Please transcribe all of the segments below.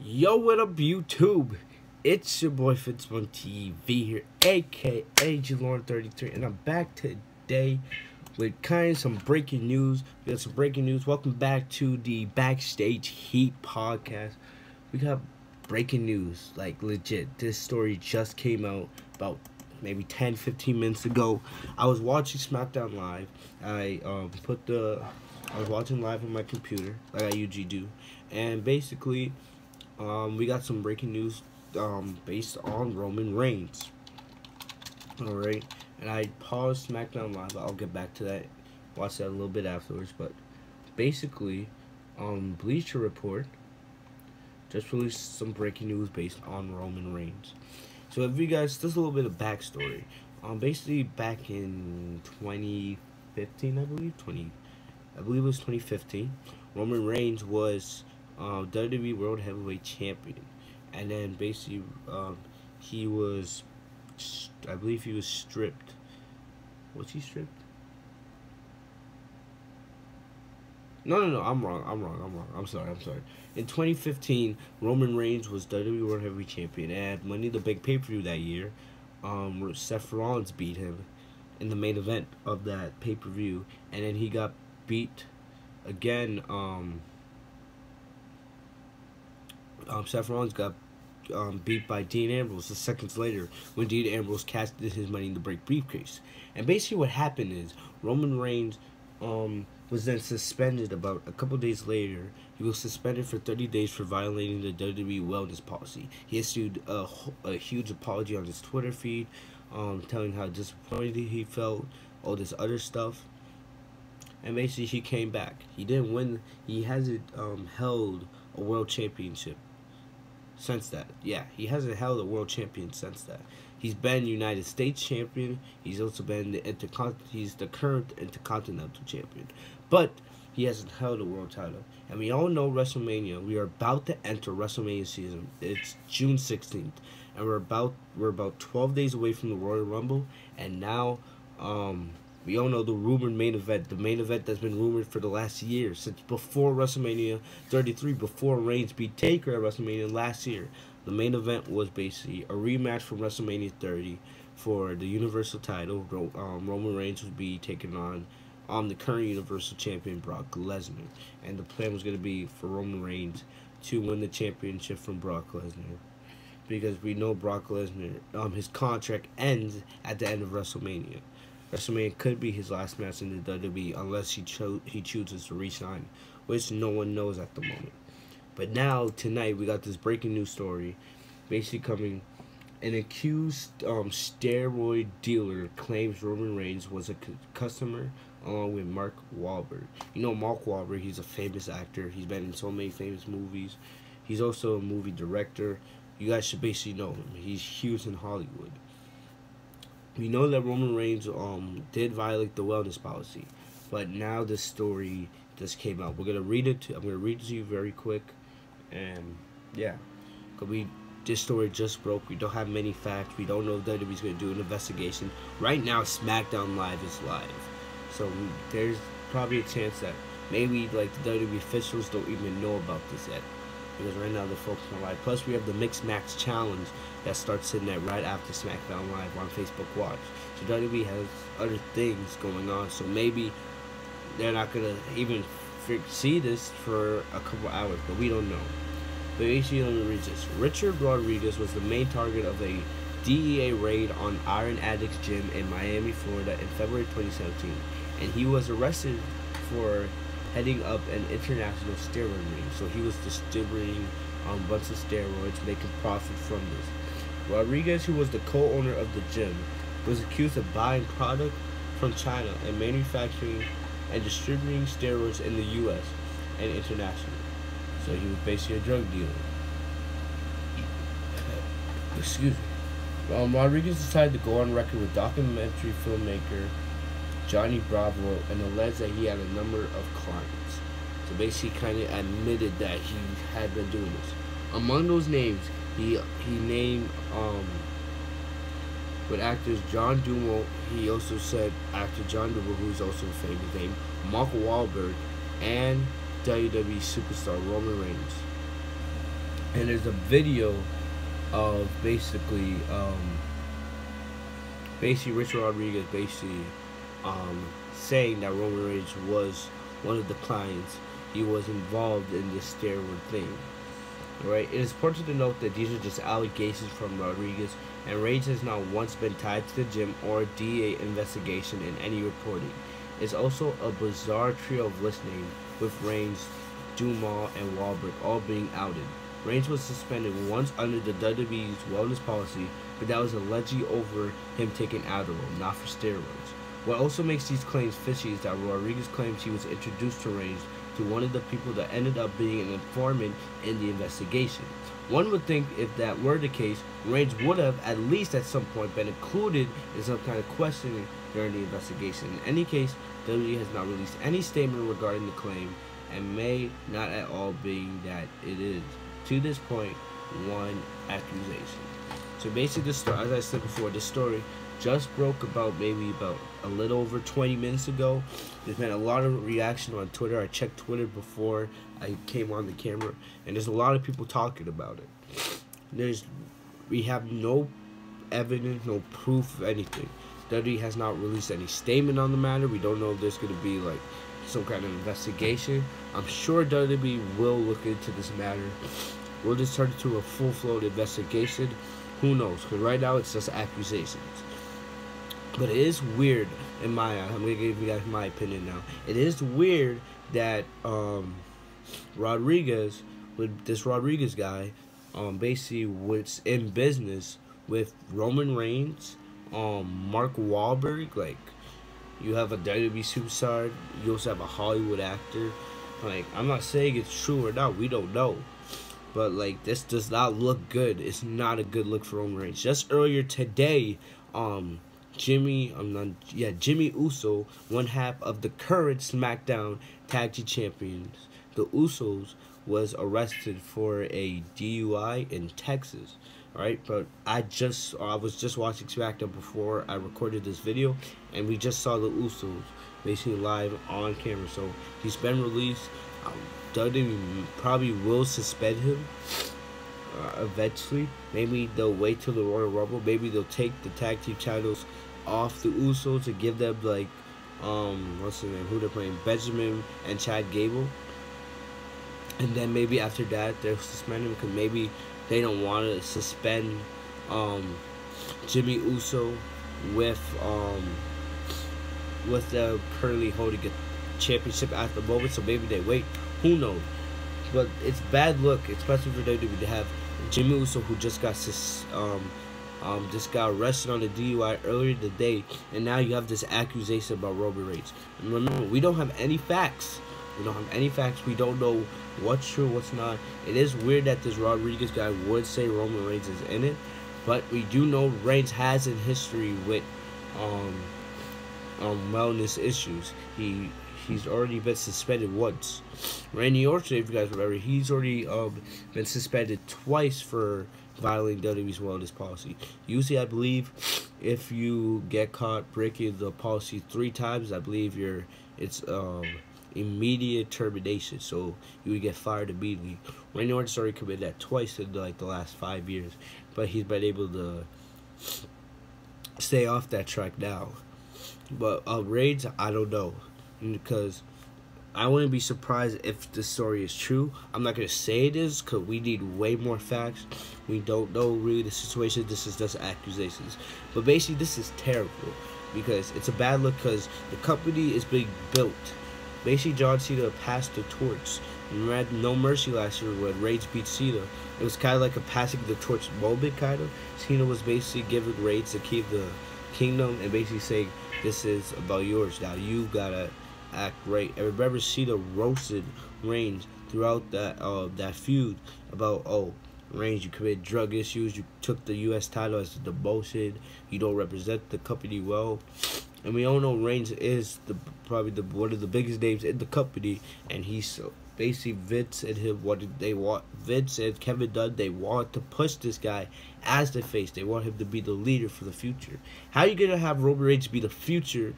Yo, what up, YouTube? It's your boy Fitzman TV here, aka Jalorn33, and I'm back today with kind of some breaking news. We got some breaking news. Welcome back to the Backstage Heat podcast. We got breaking news, like legit. This story just came out about maybe 10-15 minutes ago. I was watching SmackDown Live. I was watching live on my computer, like I usually do, and basically, we got some breaking news based on Roman Reigns. Alright, and I paused SmackDown Live. I'll get back to that, watch that a little bit afterwards. But basically, Bleacher Report just released some breaking news based on Roman Reigns. So if you guys, just a little bit of backstory. Basically back in 2015, I believe it was 2015, Roman Reigns was WWE World Heavyweight Champion, and then basically he was, I believe he was stripped. Was he stripped? No, I'm wrong. I'm sorry. In 2015, Roman Reigns was WWE World Heavyweight Champion, and at Money in the Bank pay-per-view that year, Seth Rollins beat him in the main event of that pay-per-view, and then he got beat again. Seth Rollins got beat by Dean Ambrose the seconds later when Dean Ambrose casted his Money in the Bank briefcase. And basically what happened is Roman Reigns was then suspended about a couple days later. He was suspended for 30 days for violating the WWE wellness policy. He issued a huge apology on his Twitter feed, telling how disappointed he felt, all this other stuff. And basically he came back. He didn't win. He hasn't held a world championship since that. Yeah, he hasn't held a world champion since that. He's been United States champion. He's also been he's the current Intercontinental champion, but he hasn't held a world title. And we all know Wrestlemania. We are about to enter Wrestlemania season. It's June 16th, and we're about 12 days away from the Royal Rumble. And now, we all know the rumored main event, the main event that's been rumored for the last year, since before WrestleMania 33, before Reigns beat Taker at WrestleMania last year. The main event was basically a rematch from WrestleMania 30 for the Universal title. Roman Reigns would be taking on the current Universal Champion, Brock Lesnar. And the plan was going to be for Roman Reigns to win the championship from Brock Lesnar, because we know Brock Lesnar, his contract ends at the end of WrestleMania. WrestleMania could be his last match in the WWE unless he chooses to resign, which no one knows at the moment. But now, tonight, we got this breaking news story basically coming. An accused steroid dealer claims Roman Reigns was a customer along with Mark Wahlberg. You know Mark Wahlberg, he's a famous actor. He's been in so many famous movies. He's also a movie director. You guys should basically know him. He's huge in Hollywood. We know that Roman Reigns did violate the wellness policy, but now this story just came out. I'm gonna read it to you very quick, and yeah, this story just broke. We don't have many facts. We don't know if WWE's gonna do an investigation. Right now, SmackDown Live is live, so there's probably a chance that maybe like the WWE officials don't even know about this yet, because right now they're focused on live. Plus, we have the Mixed Match Challenge that starts in there right after SmackDown Live on Facebook Watch. So WWE has other things going on, so maybe they're not gonna even see this for a couple hours, but we don't know. But basically, let me read this. Richard Rodriguez was the main target of a DEA raid on Iron Addicts Gym in Miami, Florida in February 2017, and he was arrested for heading up an international steroid ring. So he was distributing a bunch of steroids, making profit from this. Rodriguez, who was the co-owner of the gym, was accused of buying product from China and manufacturing and distributing steroids in the U.S. and internationally. So he was basically a drug dealer. Excuse me. Rodriguez decided to go on record with documentary filmmaker Johnny Bravo and alleged that he had a number of clients. So basically kind of admitted that he had been doing this. Among those names, he named with actors John Dumo. He also said actor John Dumo, who's also a famous name, Mark Wahlberg, and WWE superstar Roman Reigns. and there's a video of basically Rich Rodriguez saying that Roman Reigns was one of the clients. He was involved in this steroid thing. Right? It is important to note that these are just allegations from Rodriguez, and Reigns has not once been tied to the gym or a DA investigation in any reporting. It's also a bizarre trio of listening, with Reigns, Dumas, and Wahlberg all being outed. Reigns was suspended once under the WWE's wellness policy, but that was allegedly over him taking Adderall, not for steroids. What also makes these claims fishy is that Rodriguez claims he was introduced to Reigns to one of the people that ended up being an informant in the investigation. One would think if that were the case, Reigns would have at least at some point been included in some kind of questioning during the investigation. In any case, WWE has not released any statement regarding the claim, and may not at all being that it is, to this point, one accusation. So basically, this story, as I said before, this story just broke about a little over 20 minutes ago. There's been a lot of reaction on Twitter. I checked Twitter before I came on the camera, and there's a lot of people talking about it. We have no evidence, no proof of anything. WWE has not released any statement on the matter. We don't know if there's going to be like some kind of investigation. I'm sure WWE will look into this matter. Will this turn into a full-flown investigation? Who knows? Because right now it's just accusations. But it is weird in my eye. I'm going to give you guys my opinion now. It is weird that Rodriguez, with this Rodriguez guy, basically was in business with Roman Reigns, Mark Wahlberg. Like, you have a WWE superstar, you also have a Hollywood actor. Like, I'm not saying it's true or not, we don't know. But like, this does not look good. It's not a good look for Roman Reigns. Just earlier today, Jimmy Uso, one half of the current SmackDown Tag Team Champions, the Usos, was arrested for a DUI in Texas. Alright, but I was just watching SmackDown before I recorded this video, and we just saw the Usos basically live on camera. So he's been released. WWE probably will suspend him eventually. Maybe they'll wait till the Royal Rumble. Maybe they'll take the tag team titles off the Usos to give them, like, what's his name, who they're playing, Benjamin and Chad Gable. And then maybe after that they'll suspend him, because maybe they don't want to suspend Jimmy Uso with them currently holding a championship at the moment. So maybe they wait. Who knows? But it's bad luck, especially for WWE, to have Jimmy Uso, who just got arrested on a DUI earlier today, and now you have this accusation about Roman Reigns. And remember, we don't have any facts. We don't have any facts. We don't know what's true, what's not. It is weird that this Rodriguez guy would say Roman Reigns is in it, but we do know Reigns has in history with wellness issues. He's already been suspended once. Randy Orton, if you guys remember, he's already been suspended twice for violating WWE's wellness policy. Usually, I believe, if you get caught breaking the policy 3 times, I believe it's immediate termination. So you would get fired immediately. Randy Orton's already committed that twice in like the last 5 years, but he's been able to stay off that track now. But Reigns, I don't know, because I wouldn't be surprised if the story is true. I'm not going to say it is, because we need way more facts. We don't know really the situation. This is just accusations. But basically, this is terrible, because it's a bad look, because the company is being built. Basically, John Cena passed the torch. Remember at No Mercy last year when Reigns beat Cena? It was kind of like a passing the torch moment, kind of. Cena was basically giving Reigns the key of the kingdom and basically saying, this is about yours now. You gotta act right. And remember, Cena roasted Reigns throughout that feud about, oh, Reigns, you committed drug issues, you took the U.S. title as a demotion, you don't represent the company well. And we all know Reigns is probably one of the biggest names in the company, and he's basically Vince and him. What did they want? Vince and Kevin Dunn, they want to push this guy as the face. They want him to be the leader for the future. How are you gonna have Roman Reigns be the future,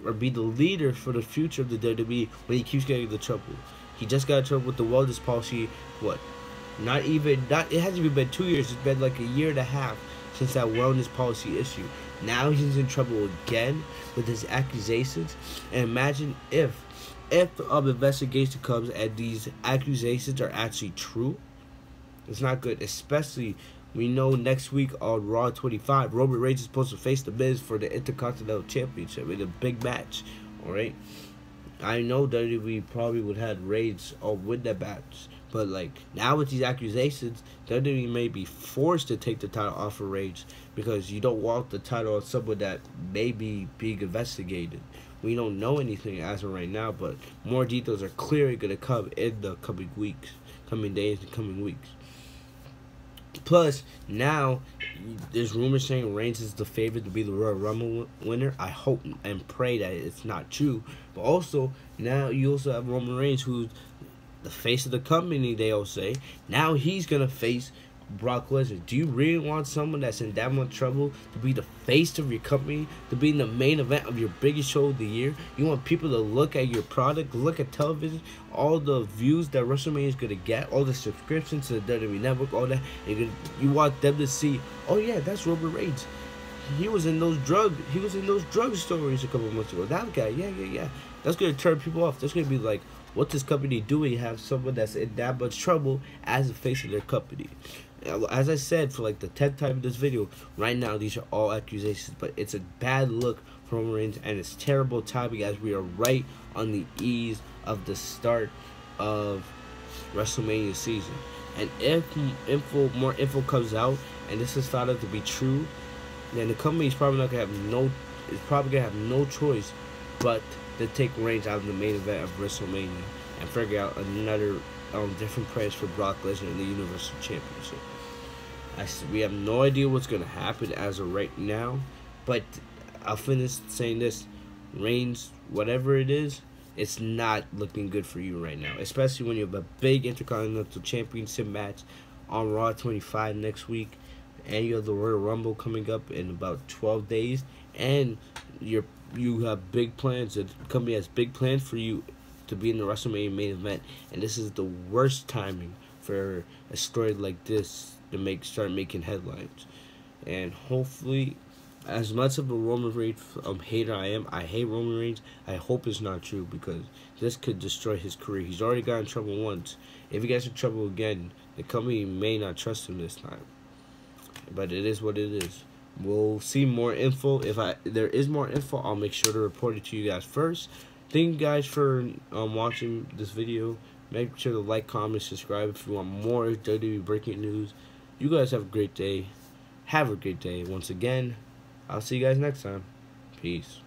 or be the leader for the future of the WWE when he keeps getting into trouble? He just got in trouble with the wellness policy, what, Not it hasn't even been 2 years. It's been like a year and a half since that wellness policy issue. Now he's in trouble again with his accusations. And imagine if investigation comes and these accusations are actually true. It's not good, especially we know next week on Raw 25, Roman Reigns is supposed to face The Miz for the Intercontinental Championship in a big match. All right, I know WWE probably would have Reigns win that match, but like now with these accusations, WWE may be forced to take the title off of Reigns because you don't want the title on someone that may be being investigated. We don't know anything as of right now, but more details are clearly going to come in the coming weeks, coming days, and coming weeks. Plus, now there's rumors saying Reigns is the favorite to be the Royal Rumble winner. I hope and pray that it's not true. But also, now you also have Roman Reigns, who's the face of the company, they all say. Now he's going to face Brock Lesnar. Do you really want someone that's in that much trouble to be the face of your company, to be in the main event of your biggest show of the year? You want people to look at your product, look at television, all the views that Wrestlemania is going to get, all the subscriptions to the WWE Network, all that. You want them to see, oh yeah, that's Roman Reigns. He was in those drug stories a couple months ago. That guy, yeah. That's going to turn people off. That's going to be like, what's this company doing? You have someone that's in that much trouble as the face of their company. As I said for like the 10th time in this video, right now these are all accusations, but it's a bad look for Roman Reigns, and it's terrible timing as we are right on the ease of the start of WrestleMania season. And if more info comes out and this is thought of to be true, then the company is probably not gonna have no choice but to take Reigns out of the main event of WrestleMania and figure out another different price for Brock Lesnar in the Universal Championship. We have no idea what's going to happen as of right now, but I'll finish saying this. Reigns, whatever it is, it's not looking good for you right now, especially when you have a big Intercontinental Championship match on Raw 25 next week, and you have the Royal Rumble coming up in about 12 days, and you have big plans. The company has big plans for you to be in the WrestleMania main event, and this is the worst timing for a story like this to start making headlines. And hopefully, as much of a Roman Reigns hater I hate Roman Reigns. I hope it's not true, because this could destroy his career. He's already got in trouble once. If he gets in trouble again, the company may not trust him this time. But it is what it is. We'll see more info. If there is more info, I'll make sure to report it to you guys first. Thank you guys for watching this video. Make sure to like, comment, subscribe if you want more WWE breaking news. You guys have a great day. Have a great day. Once again, I'll see you guys next time. Peace.